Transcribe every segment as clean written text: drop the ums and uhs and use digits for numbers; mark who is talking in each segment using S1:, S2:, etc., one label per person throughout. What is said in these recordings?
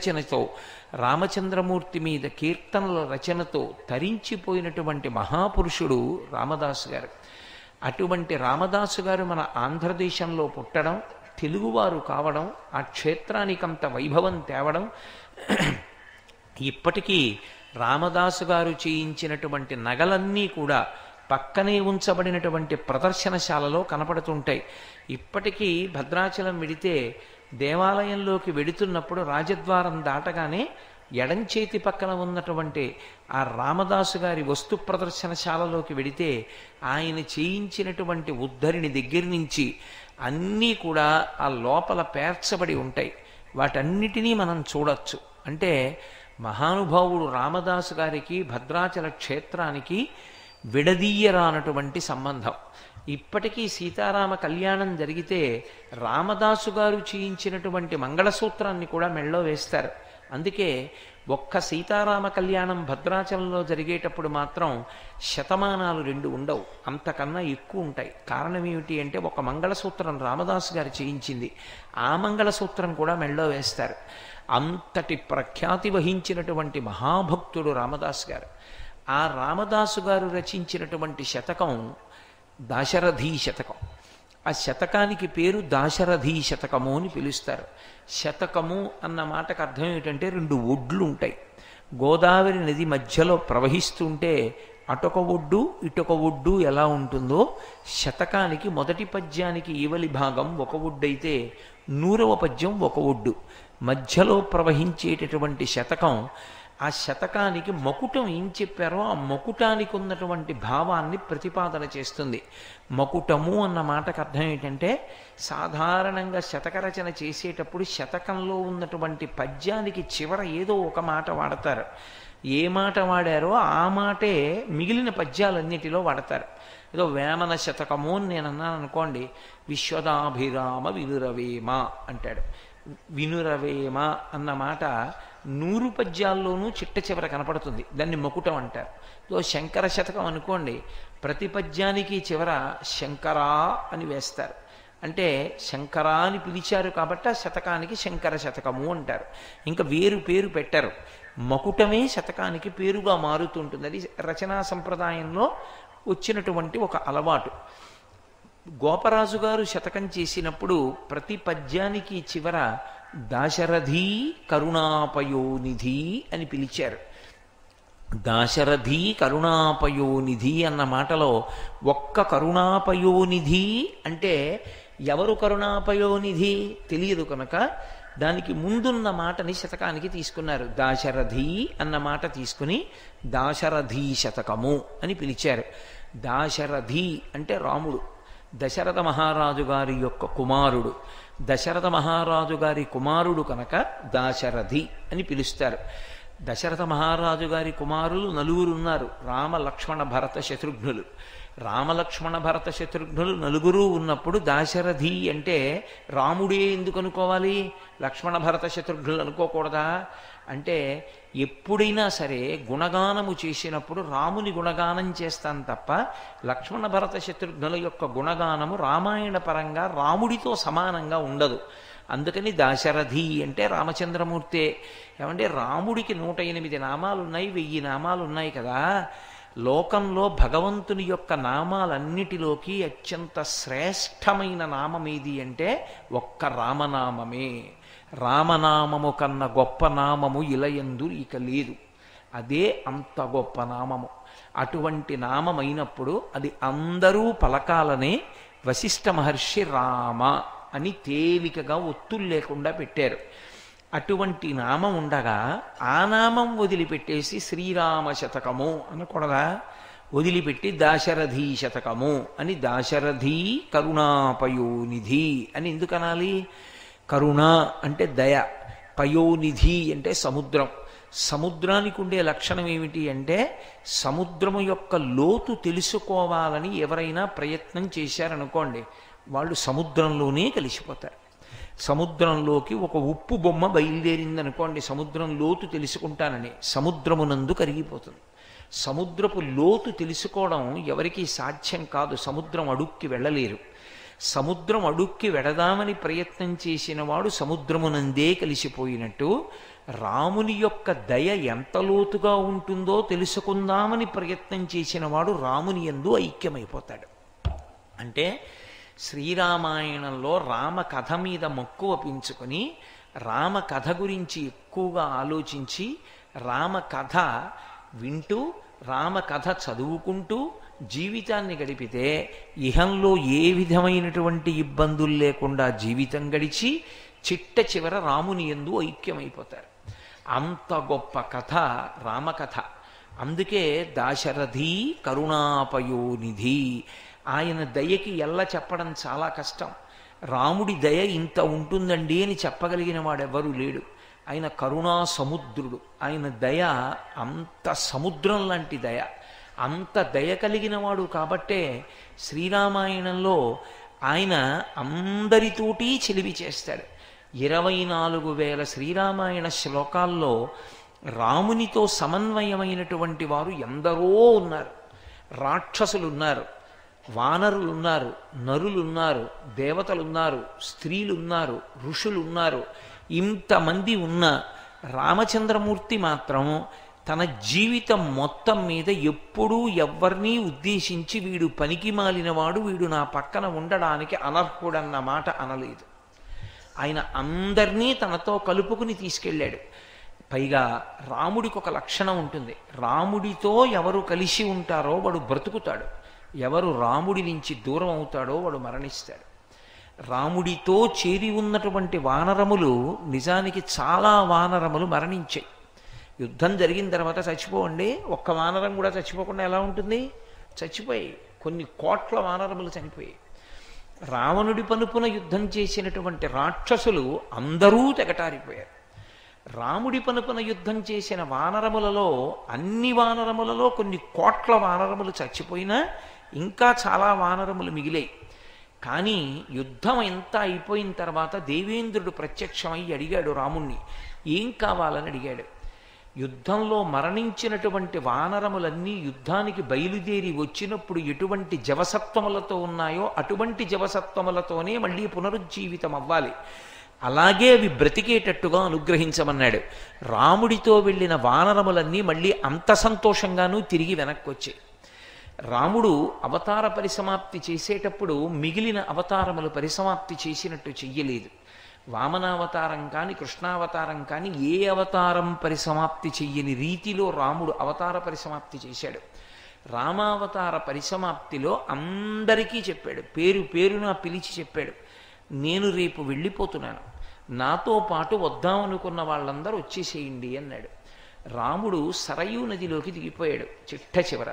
S1: రచనతో రామచంద్రమూర్తి మీద కీర్తనల రచనతో తరించిపోయినటువంటి మహాపురుషుడు రామదాసు గారు. అటువంటి రామదాసు గారు మన ఆంధ్రదేశంలో పుట్టడం, తెలుగువారు కావడం, ఆ క్షేత్రానికంత వైభవం తేవడం, ఇప్పటికీ రామదాసు గారు చేయించినటువంటి నగలన్నీ కూడా పక్కనే ఉంచబడినటువంటి ప్రదర్శనశాలలో కనపడుతుంటాయి. ఇప్పటికీ భద్రాచలం వెడితే దేవాలయంలోకి వెడుతున్నప్పుడు రాజద్వారం దాటగానే ఎడం చేతి పక్కన ఉన్నటువంటి ఆ రామదాసు గారి వస్తు ప్రదర్శనశాలలోకి వెడితే ఆయన చేయించినటువంటి ఉద్ధరిణి దగ్గర నుంచి అన్నీ కూడా ఆ లోపల పేర్చబడి ఉంటాయి. వాటన్నిటినీ మనం చూడొచ్చు. అంటే మహానుభావుడు రామదాసు గారికి భద్రాచల క్షేత్రానికి విడదీయరానటువంటి సంబంధం. ఇప్పటికీ సీతారామ కళ్యాణం జరిగితే రామదాసు గారు చేయించినటువంటి మంగళసూత్రాన్ని కూడా మెళ్ళో వేస్తారు. అందుకే ఒక్క సీతారామ కళ్యాణం భద్రాచలంలో జరిగేటప్పుడు మాత్రం శతమానాలు 2 ఉండవు, అంతకన్నా ఎక్కువ ఉంటాయి. కారణం ఏమిటి అంటే ఒక మంగళసూత్రం రామదాసు గారు చేయించింది, ఆ మంగళసూత్రం కూడా మెళ్ళో వేస్తారు. అంతటి ప్రఖ్యాతి వహించినటువంటి మహాభక్తుడు రామదాసు గారు. ఆ రామదాసు గారు రచించినటువంటి శతకం దాశరథీ శతకం. ఆ శతకానికి పేరు దాశరథీ శతకము అని పిలుస్తారు. శతకము అన్న మాటకు అర్థం ఏమిటంటే 2 ఒడ్లు ఉంటాయి. గోదావరి నది మధ్యలో ప్రవహిస్తుంటే అటొక ఒడ్డు ఇటొక ఒడ్డు ఎలా ఉంటుందో శతకానికి మొదటి పద్యానికి ఈవలి భాగం ఒక ఒడ్డైతే 100వ పద్యం ఒక ఒడ్డు. మధ్యలో ప్రవహించేటటువంటి శతకం, ఆ శతకానికి మకుటం ఏం చెప్పారో ఆ మకుటానికి ఉన్నటువంటి భావాన్ని ప్రతిపాదన చేస్తుంది. మకుటము అన్న మాటకు అర్థం ఏంటంటే సాధారణంగా శతక రచన చేసేటప్పుడు శతకంలో ఉన్నటువంటి పద్యానికి చివర ఏదో ఒక మాట వాడతారు. ఏ మాట వాడారో ఆ మాటే మిగిలిన పద్యాలన్నిటిలో వాడతారు. ఏదో వేమన శతకము అని నేను అన్నాను అనుకోండి, విశ్వదాభిరామ వినురవేమ అంటాడు. వినురవేమ అన్న మాట 100 పద్యాల్లోనూ చిట్ట చివర కనపడుతుంది, దాన్ని మకుటం అంటారు. శంకర శతకం అనుకోండి, ప్రతి పద్యానికి చివర శంకరా అని వేస్తారు. అంటే శంకరా అని పిలిచారు కాబట్టి ఆ శతకానికి శంకర శతకము అంటారు. ఇంకా వేరు పేరు పెట్టారు. మకుటమే శతకానికి పేరుగా మారుతుంటుంది. అది రచనా సంప్రదాయంలో వచ్చినటువంటి ఒక అలవాటు. గోపరాజు గారు శతకం చేసినప్పుడు ప్రతి పద్యానికి చివర దాశరథీ కరుణాపయోనిధి అని పిలిచారు. దాశరథీ కరుణాపయోనిధి అన్న మాటలో ఒక్క కరుణాపయోనిధి అంటే ఎవరు కరుణాపయోనిధి తెలియదు కనుక దానికి ముందున్న మాటని శతకానికి తీసుకున్నారు. దాశరథి అన్న మాట తీసుకుని దాశరథీ శతకము అని పిలిచారు. దాశరథి అంటే రాముడు, దశరథ మహారాజు గారి యొక్క కుమారుడు. దశరథ మహారాజు గారి కుమారుడు కనుక దాశరథి అని పిలుస్తారు. దశరథ మహారాజు గారి కుమారులు 4 ఉన్నారు, రామ లక్ష్మణ భరత శత్రుఘ్నులు. రామలక్ష్మణ భరత శత్రుఘ్నులు 4 ఉన్నప్పుడు దాశరథి అంటే రాముడే ఎందుకు అనుకోవాలి, లక్ష్మణ భరత శత్రుఘ్నులు అనుకోకూడదా అంటే ఎప్పుడైనా సరే గుణగానము చేసినప్పుడు రాముని గుణగానం చేస్తాను తప్ప లక్ష్మణ భరత శత్రుఘ్నుల యొక్క గుణగానము రామాయణ పరంగా రాముడితో సమానంగా ఉండదు. అందుకని దాశరథి అంటే రామచంద్రమూర్తే. ఏమంటే రాముడికి 108 నామాలు ఉన్నాయి, 1000 నామాలు ఉన్నాయి కదా. లోకంలో భగవంతుని యొక్క నామాలన్నిటిలోకి అత్యంత శ్రేష్టమైన నామం ఏది అంటే ఒక్క రామనామమే. రామనామము కన్న గొప్ప నామము ఇలయందు ఇక లేదు. అదే అంత గొప్ప నామము. అటువంటి నామమైనప్పుడు అది అందరూ పలకాలనే వశిష్ఠ మహర్షి రామ అని తేలికగా ఒత్తులు లేకుండా పెట్టారు. అటువంటి నామం ఉండగా ఆ నామం వదిలిపెట్టేసి శ్రీరామ శతకము అనకూడదా, వదిలిపెట్టి దాశరథీ శతకము అని దాశరథీ కరుణాపయోనిధి అని ఎందుకు అనాలి? కరుణ అంటే దయ, పయోనిధి అంటే సముద్రం. సముద్రానికి ఉండే లక్షణం ఏమిటి అంటే సముద్రము యొక్క లోతు తెలుసుకోవాలని ఎవరైనా ప్రయత్నం చేశారనుకోండి, వాళ్ళు సముద్రంలోనే కలిసిపోతారు. సముద్రంలోకి ఒక ఉప్పు బొమ్మ బయలుదేరిందనుకోండి, సముద్రం లోతు తెలుసుకుంటానని సముద్రమునందు కరిగిపోతుంది. సముద్రపు లోతు తెలుసుకోవడం ఎవరికీ సాధ్యం కాదు. సముద్రం అడుక్కి వెళ్ళలేరు. సముద్రం అడుక్కి వెడదామని ప్రయత్నం చేసిన వాడు సముద్రమునందే కలిసిపోయినట్టు రాముని యొక్క దయ ఎంత లోతుగా ఉంటుందో తెలుసుకుందామని ప్రయత్నం చేసిన వాడు రాముని యందు ఐక్యమైపోతాడు. అంటే శ్రీరామాయణంలో రామ కథ మీద మక్కువ పెంచుకొని రామ కథ గురించి ఎక్కువగా ఆలోచించి రామ కథ వింటూ రామ కథ చదువుకుంటూ జీవితాన్ని గడిపితే ఇహంలో ఏ విధమైనటువంటి ఇబ్బందులు లేకుండా జీవితం గడిచి చిట్ట చివర రాముని యందు ఐక్యమైపోతారు. అంత గొప్ప కథ రామకథ. అందుకే దాశరథి కరుణాపయోనిధి. ఆయన దయకి ఎల్ల చెప్పడం చాలా కష్టం. రాముడి దయ ఇంత ఉంటుందండి అని చెప్పగలిగిన వాడెవరూ లేడు. ఆయన కరుణా సముద్రుడు. ఆయన దయ అంత సముద్రం లాంటి దయ. అంత దయ కలిగిన వాడు కాబట్టే శ్రీరామాయణంలో ఆయన అందరితోటి చెలివి చేస్తాడు. 24,000 శ్రీరామాయణ శ్లోకాల్లో రామునితో సమన్వయమైనటువంటి వారు ఎందరో ఉన్నారు. రాక్షసులున్నారు, వానరులున్నారు, నరులున్నారు, దేవతలున్నారు, స్త్రీలున్నారు, ఋషులున్నారు. ఇంతమంది ఉన్న రామచంద్రమూర్తి మాత్రం తన జీవితం మొత్తం మీద ఎప్పుడూ ఎవ్వరినీ ఉద్దేశించి వీడు పనికి మాలినవాడు, వీడు నా పక్కన ఉండడానికి అనర్హుడన్న మాట అనలేదు. ఆయన అందరినీ తనతో కలుపుకుని తీసుకెళ్ళాడు. పైగా రాముడికి ఒక లక్షణం ఉంటుంది. రాముడితో ఎవరు కలిసి ఉంటారో వాడు బ్రతుకుతాడు, ఎవరు రాముడి నుంచి దూరం అవుతాడో వాడు మరణిస్తాడు. రాముడితో చేరి ఉన్నటువంటి వానరములు నిజానికి చాలా వానరములు మరణించాయి. యుద్ధం జరిగిన తర్వాత చచ్చిపోండి, ఒక్క వానరం కూడా చచ్చిపోకుండా ఎలా ఉంటుంది? చచ్చిపోయి కొన్ని కోట్ల వానరములు చనిపోయాయి. రావణుడి పనుపున యుద్ధం చేసినటువంటి రాక్షసులు అందరూ తెగటారిపోయారు. రాముడి పనుపున యుద్ధం చేసిన వానరములలో అన్ని వానరములలో కొన్ని కోట్ల వానరములు చచ్చిపోయినా ఇంకా చాలా వానరములు మిగిలాయి. కానీ యుద్ధం ఎంత అయిపోయిన తర్వాత దేవేంద్రుడు ప్రత్యక్షమై అడిగాడు రాముణ్ణి, ఏం కావాలని అడిగాడు. యుద్ధంలో మరణించినటువంటి వానరములన్నీ యుద్ధానికి బయలుదేరి వచ్చినప్పుడు ఎటువంటి జవసత్వములతో ఉన్నాయో అటువంటి జవసత్వములతోనే మళ్ళీ పునరుజ్జీవితం అవ్వాలి, అలాగే అవి బ్రతికేటట్టుగా అనుగ్రహించమన్నాడు. రాముడితో వెళ్ళిన వానరములన్నీ మళ్ళీ అంత సంతోషంగానూ తిరిగి వెనక్కి వచ్చాయి. రాముడు అవతార పరిసమాప్తి చేసేటప్పుడు మిగిలిన అవతారములు పరిసమాప్తి చేసినట్టు చెయ్యలేదు. వామనావతారం కానీ కృష్ణావతారం కానీ ఏ అవతారం పరిసమాప్తి చెయ్యని రీతిలో రాముడు అవతార పరిసమాప్తి చేశాడు. రామావతార పరిసమాప్తిలో అందరికీ చెప్పాడు, పేరు పేరున పిలిచి చెప్పాడు, నేను రేపు వెళ్ళిపోతున్నాను, నాతో పాటు వద్దామనుకున్న వాళ్ళందరూ వచ్చేసేయండి అన్నాడు. రాముడు సరయూ నదిలోకి దిగిపోయాడు. చిట్ట చివర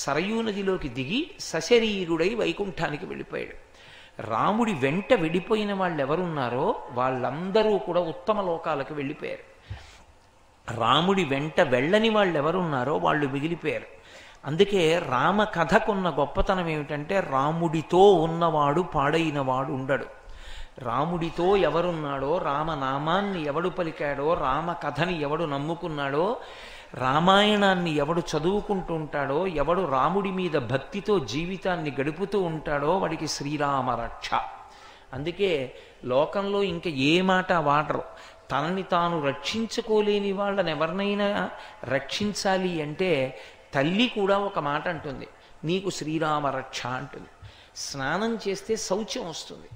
S1: సరయూ నదిలోకి దిగి సశరీరుడై వైకుంఠానికి వెళ్ళిపోయాడు. రాముడి వెంట వెళ్ళిపోయిన వాళ్ళు ఎవరున్నారో వాళ్ళందరూ కూడా ఉత్తమ లోకాలకు వెళ్ళిపోయారు. రాముడి వెంట వెళ్ళని వాళ్ళు ఎవరున్నారో వాళ్ళు మిగిలిపోయారు. అందుకే రామ కథకున్న గొప్పతనం ఏమిటంటే రాముడితో ఉన్నవాడు పాడైనవాడు ఉండడు. రాముడితో ఎవరున్నాడో, రామనామాన్ని ఎవడు పలికాడో, రామ కథని ఎవడు నమ్ముకున్నాడో, రామాయణాన్ని ఎవడు చదువుకుంటూ ఉంటాడో, ఎవడు రాముడి మీద భక్తితో జీవితాన్ని గడుపుతూ ఉంటాడో వాడికి శ్రీరామ రక్ష. అందుకే లోకంలో ఇంకా ఏ మాట వాడరు. తనని తాను రక్షించుకోలేని వాళ్ళని ఎవరినైనా రక్షించాలి అంటే తల్లి కూడా ఒక మాట అంటుంది, నీకు శ్రీరామ రక్ష అంటుంది. స్నానం చేస్తే శౌచం వస్తుంది,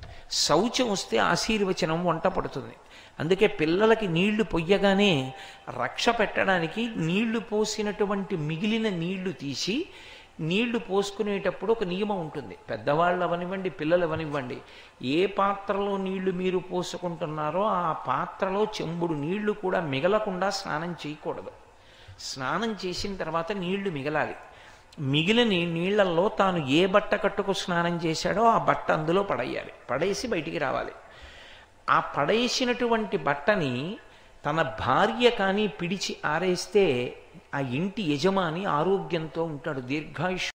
S1: శౌచం వస్తే ఆశీర్వచనం వంట పడుతుంది. అందుకే పిల్లలకి నీళ్లు పొయ్యగానే రక్ష పెట్టడానికి నీళ్లు పోసినటువంటి మిగిలిన నీళ్లు తీసి నీళ్లు పోసుకునేటప్పుడు ఒక నియమం ఉంటుంది. పెద్దవాళ్ళు అవనివ్వండి, పిల్లలు అవనివ్వండి, ఏ పాత్రలో నీళ్లు మీరు పోసుకుంటున్నారో ఆ పాత్రలో చెంబుడు నీళ్లు కూడా మిగలకుండా స్నానం చేయకూడదు. స్నానం చేసిన తర్వాత నీళ్లు మిగలాలి. మిగిలిన నీళ్లలో తాను ఏ బట్ట కట్టుకు స్నానం చేశాడో ఆ బట్ట అందులో పడేయాలి, పడేసి బయటికి రావాలి. ఆ పడేసినటువంటి బట్టని తన భార్య కానీ పిడిచి ఆరేస్తే ఆ ఇంటి యజమాని ఆరోగ్యంతో ఉంటాడు, దీర్ఘాయుష్